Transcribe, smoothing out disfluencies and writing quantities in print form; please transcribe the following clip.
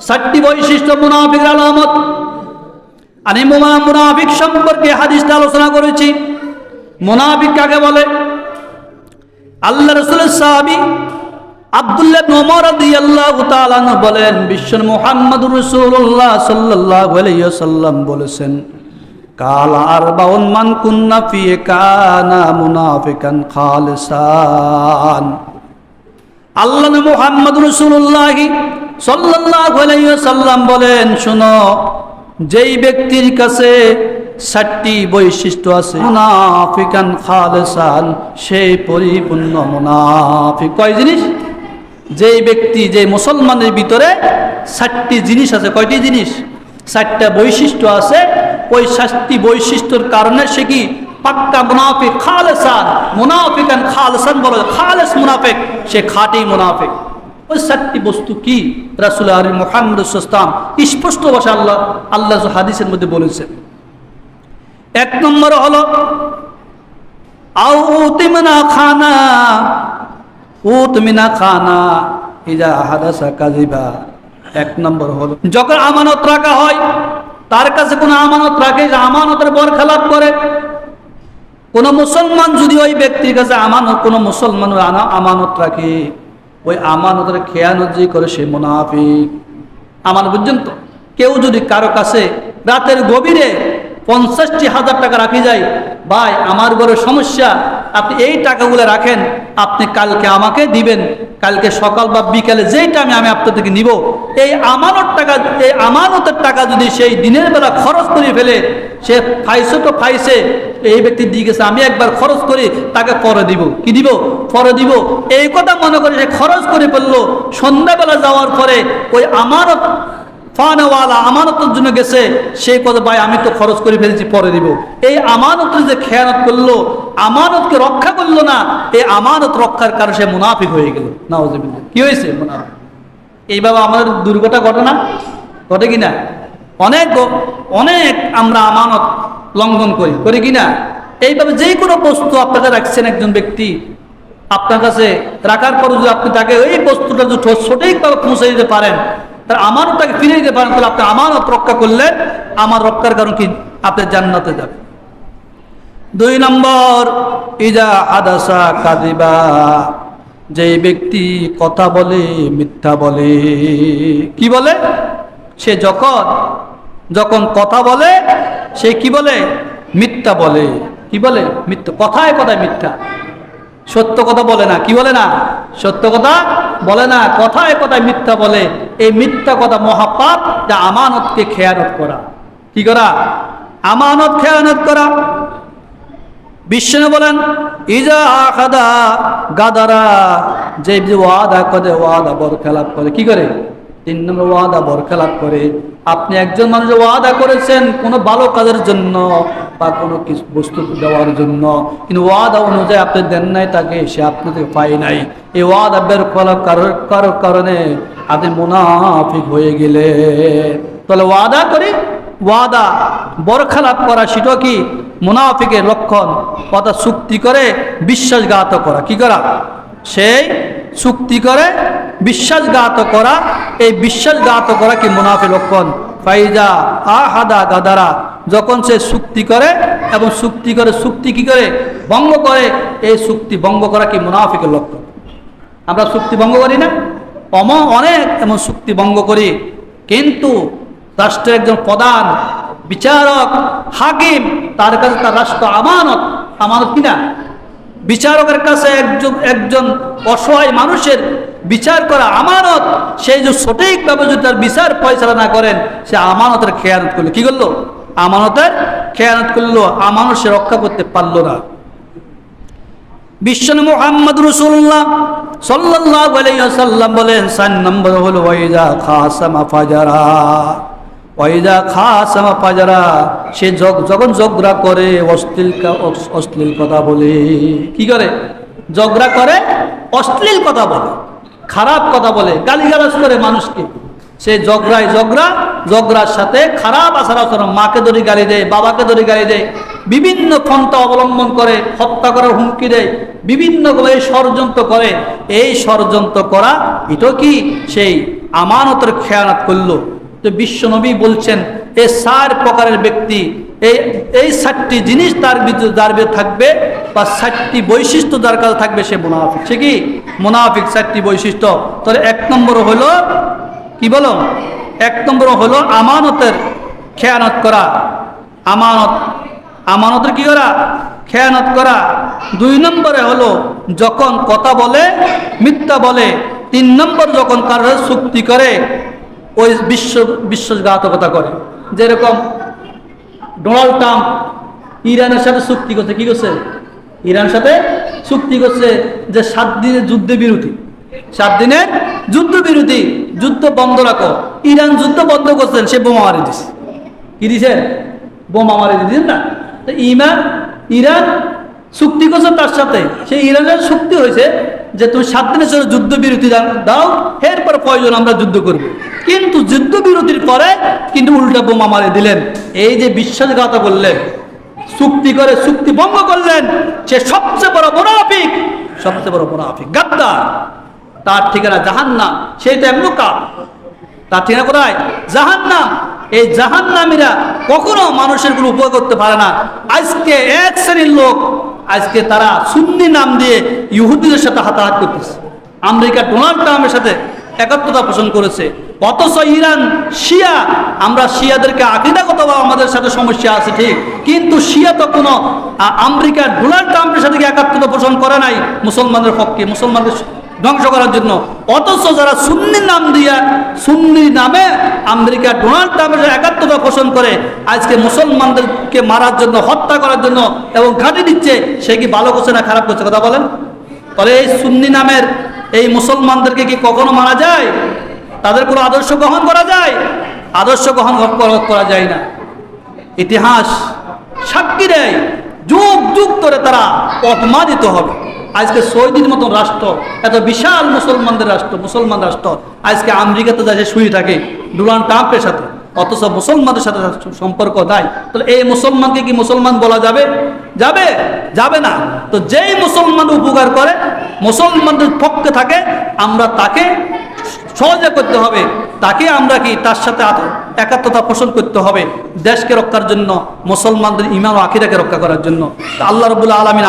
7টি বৈশিষ্ট্য মুনাফিকের আলামত। আমি মুনাফিক সম্পর্কে হাদিসটা আলোচনা করেছি। মুনাফিক কাকে বলে? আল্লাহ রাসূলের সাহাবী আব্দুল্লাহ ইবনে ওমর রাদিয়াল্লাহু তাআলা আনহু বলেন, বিশ্বনবী মুহাম্মদুর রাসূলুল্লাহ সাল্লাল্লাহু আলাইহি ওয়াসাল্লাম বলেছেন, কালা আরবাউন মান কুন্না ফি কানা মুনাফিকান খালিসান। আল্লাহ নবী মুহাম্মদুর রাসূলুল্লাহ সাল্লাল্লাহু আলাইহি ওয়াসাল্লাম বলেন, শোনো, যেই ব্যক্তির কাছে 7টি বৈশিষ্ট্য আছে, মুনাফিকান খালিসান, সেই পরিপূর্ণ মুনাফিক। কয় জিনিস? যেই ব্যক্তি, যে মুসলমানের ভিতরে 7টি জিনিস আছে। কয়টি জিনিস? 7টা বৈশিষ্ট্য আছে। ওই 7টি বৈশিষ্ট্যের কারণে সে কি পাক্কা মুনাফিক। খালিসান, মুনাফিকান খালিসান বলে, খালেস মুনাফিক, সে খাঁটি মুনাফিক। ওই 7টি বস্তু কি? রাসূল মুহাম্মদ সাল্লাল্লাহু আলাইহি ওয়াসাল্লাম স্পষ্ট ভাষায় আল্লাহ হাদিসের মধ্যে বলেছেন। 1 নম্বর হলো আউতিমনা খানা, উতমিনা খানা ইজা হাদাসা কাযিবা। 1 নম্বর হলো যখন আমানত রাখা হয়, তার কাছে কোনো আমানত রাখে, যে আমানতের বরখেলাপ করে। কোন মুসলমান যদি ওই ব্যক্তির কাছে কোনো মুসলমান আমানত রাখে, ওই আমানতের খেয়ানত যে করে, সে মুনাফিক। আমানত পর্যন্ত কেউ যদি কারো কাছে রাতের গভীরে 50,000 টাকা রাখি যায়, ভাই আমার ঘরে সমস্যা, আপনি এই টাকাগুলো রাখেন, আপনি কালকে আমাকে দিবেন, কালকে সকাল বা বিকালে যেইটা আমি আপনার থেকে নিব। এই আমানতের টাকা যদি সেই দিনের বেলা খরচ করে ফেলে, সে ফাইসে তো ফাইসে, এই ব্যক্তি দিয়ে গেছে, আমি একবার খরচ করি, তাকে পরে দিব। কি দিব? পরে দিব। এই কথা মনে করে সে খরচ করে ফেললো। সন্ধ্যাবেলা যাওয়ার পরে ওই আমানত ফানওয়ালা আমানতের জন্য গেছে, সেই কথা, ভাই আমি তো খরচ করে ফেলেছি, পরে দিব। এই আমানতের যে খেয়ানত করলো, আমানতকে রক্ষা করলো না, এই আমানত রক্ষার কারণে সে মুনাফিক হয়ে গেল। নাউযুবিল্লাহ। কি হয়েছে? মুনাফিক। এইভাবে আমাদের দুর্ঘটনা ঘটে না? ঘটে কিনা? অনেক আমরা আমানত লঙ্ঘন করি কিনা? এইভাবে যে কোনো বস্তু আপনাকে রাখছেন একজন ব্যক্তি, আপনার কাছে রাখার পর যদি আপনি তাকে এই বস্তুটা যদি সঠিকভাবে পৌঁছে দিতে পারেন, তার আমানতটাকে ফিরে দিতে পারেন, তাহলে আপনি আমানত রক্ষা করলেন। আমার রক্ষার কারণ কি? আপনি জান্নাতে যাবেন। 2 নম্বর ইজা হাদাসা কাযিবা, যে ব্যক্তি কথা বলে, মিথ্যা বলে। কি বলে? সে যখন কথা বলে, সে কি বলে? মিথ্যা বলে। কি বলে? মিথ্যা। কথায় কথায় মিথ্যা, সত্য কথা বলে না। কি বলে না? সত্য কথা বলে না, কথায় কথায় মিথ্যা বলে। এই মিথ্যা কথা মহাপাপ, যা আমানতকে খেয়ানত করা। কি করা? আমানত খেয়ানত করা। বিশ্বনবী বলেন, ইজা আখাদা গাদারা, যে ওয়াদা করে, ওয়াদা বরখেলাপ করে। কি করে? 3 নম্বর ওয়াদা বরখেলাপ করে। আপনি একজন মানুষ ওয়াদা করেছেন কোনো ভালো কাজের জন্য বা কোনো কিছু বস্তু দেওয়ার জন্য, কিন্তু ওয়াদা অনুযায়ী আপনি দেন নাই তাকে, সে আপনাকে পাই নাই। এই ওয়াদা বের করার কারণে আপনি মুনাফিক হয়ে গেলে। তাহলে ওয়াদা করি, ওয়াদা বরখেলাপ করা, সেটা কি মুনাফিকের লক্ষণ। কথা চুক্তি করে বিশ্বাসঘাত করা। কি করা? সেই চুক্তি করে বিশ্বাসঘাত করা। এই বিশ্বাসঘাত করা কি মুনাফিক লক্ষণ। ফাইজা আহাদা গাদারা, যখন সে চুক্তি করে এবং চুক্তি কি করে? ভঙ্গ করে। এই চুক্তি ভঙ্গ করা কি মুনাফিকের লক্ষণ। আমরা চুক্তি ভঙ্গ করি না? অনেক এমন চুক্তি ভঙ্গ করি, কিন্তু রাষ্ট্রের একজন প্রধান বিচারক, হাকিম, তার কাছে তার রাষ্ট্র আমানত কিনা? বিচারকের কাছে একজন অসহায় মানুষের বিচার করা আমানত। সেই যে সঠিকভাবে যদি তার বিচার ফয়সালা না করেন, সে আমানতের খেয়ানত করলো। কি করলো? আমানতের খেয়ানত করলো। আমানত সে রক্ষা করতে পারলো না। বিশ্বনবী মুহাম্মদ রাসূলুল্লাহ সাল্লাল্লাহু আলাইহি ওয়াসাল্লাম বলেন, 4 নম্বর হলো ওয়াইজা খাসামা ফাজারা। ওয়াইজা খাসামা ফাজারা, সে যখন ঝগড়া করে অশ্লীল কথা বলে। কি করে? ঝগড়া করে, অশ্লীল কথা বলে, খারাপ কথা বলে, গালিগালাজ করে মানুষকে। সে ঝগড়ার সাথে খারাপ আচরণ, মাকে ধরে গালি দেয়, বাবাকে ধরে গালি দেয়, বিভিন্ন পন্থা অবলম্বন করে, হত্যা করার হুমকি দেয়, বিভিন্নভাবে ষড়যন্ত্র করে। এই ষড়যন্ত্র করা এটা কি সেই আমানতের খেয়ানত করলো। তো বিশ্বনবী বলছেন এই 4 প্রকারের ব্যক্তি, এই 4টি জিনিস তার ভিতরে থাকবে বা 4টি বৈশিষ্ট্য যার কাছে থাকবে সে মুনাফিক। সে কি মুনাফিক? 4টি বৈশিষ্ট্য। তাহলে 1 নম্বর হলো কি বলো? 1 নম্বর হলো আমানতের খেয়ানত করা। আমানতের কি করা? খেয়ানত করা। 2 নম্বরে হলো যখন কথা বলে মিথ্যা বলে। 3 নম্বর যখন কারোর চুক্তি করে ওই বিশ্বাসঘাতকতা করে। যেরকম ডোনাল্ড ট্রাম্প ইরানের সাথে চুক্তি করছে। কি করছে? ইরানের সাথে চুক্তি করছে যে 7 দিনের যুদ্ধবিরতি, 7 দিনের যুদ্ধবিরতি, যুদ্ধ বন্ধ রাখো। ইরান যুদ্ধ বন্ধ করছেন, সে বোমা মারি দিছে। কি দিছে? বোমা মারি দিয়েছেন না। তো ইরান চুক্তি করছে তার সাথে, সেই ইরানের চুক্তি হয়েছে যে তুমি 7 দিনের জন্য যুদ্ধবিরতি দাও, এরপর প্রয়োজন আমরা যুদ্ধ করব। কিন্তু যুদ্ধবিরতির পরে কিন্তু উল্টা বোমা মারি দিলেন। এই যে বিশ্বাসঘাতক করলেন, চুক্তি করে চুক্তি ভঙ্গ করলেন, সে সবচেয়ে বড় মুনাফিক, সবচেয়ে বড় মুনাফিক, গাদ্দার। তার ঠিকানা জাহান্নাম। সেই তো এমন কাজ, তার ঠিকানা কোথায়? জাহান্নাম। এই জাহান্নামীরা কখনো মানুষের কোনো উপকার করতে পারে না। আজকে এক শ্রেণীর লোক, আজকে তারা সুন্নি নাম দিয়ে ইহুদিদের সাথে হাতাহাত করতেছে। আমেরিকা ডোনাল্ড ট্রাম্পের সাথে একাত্মতা পোষণ করেছে। অথচ ইরান শিয়া, আমরা শিয়াদেরকে আকীদাগতভাবে আমাদের সাথে সমস্যা আছে ঠিক, কিন্তু শিয়া তো কোনো আমেরিকা ডোনাল্ড ট্রাম্পের সাথে একাত্মতা পোষণ করে নাই মুসলমানদের পক্ষে, মুসলমানদের ধ্বংস করার জন্য। অথচ যারা সুন্নির নাম দিয়া, সুন্নির নামে আমেরিকা ডোনাল্ড ট্রাম্পের একাত্মতা পোষণ করে আজকে মুসলমানদেরকে মারার জন্য, হত্যা করার জন্য এবং ঘাঁটি দিচ্ছে, সে কি ভালো করছে না খারাপ করছে? কথা বলেন। তাহলে এই সুন্নি নামের এই মুসলমানদেরকে কি কখনো মারা যায়? তাদের কোনো আদর্শ গ্রহণ করা যায়? আদর্শ গ্রহণ করা যায় না। ইতিহাস সাক্ষী দেয়, যুগ যুগ ধরে তারা অপমানিত হবে। আজকে সৌদির মতন রাষ্ট্র, এত বিশাল মুসলমানদের রাষ্ট্র, মুসলমান রাষ্ট্র, আজকে আমেরিকাতে দেশে শুয়ে থাকে ডোনাল্ড ট্রাম্পের সাথে, অথচ মুসলমানদের সাথে সম্পর্ক নাই। তাহলে এই মুসলমানকে কি মুসলমান বলা যাবে? যাবে? যাবে না। তো যেই মুসলমান উপকার করে, মুসলমানদের পক্ষে থাকে, আমরা তাকে সহজে করতে হবে, তাকে আমরা কি তার সাথে একাত্মতা পোষণ করতে হবে দেশকে রক্ষার জন্য, মুসলমানদের ঈমান ও আকীদাকে রক্ষা করার জন্য। আল্লাহ রাব্বুল আলামিন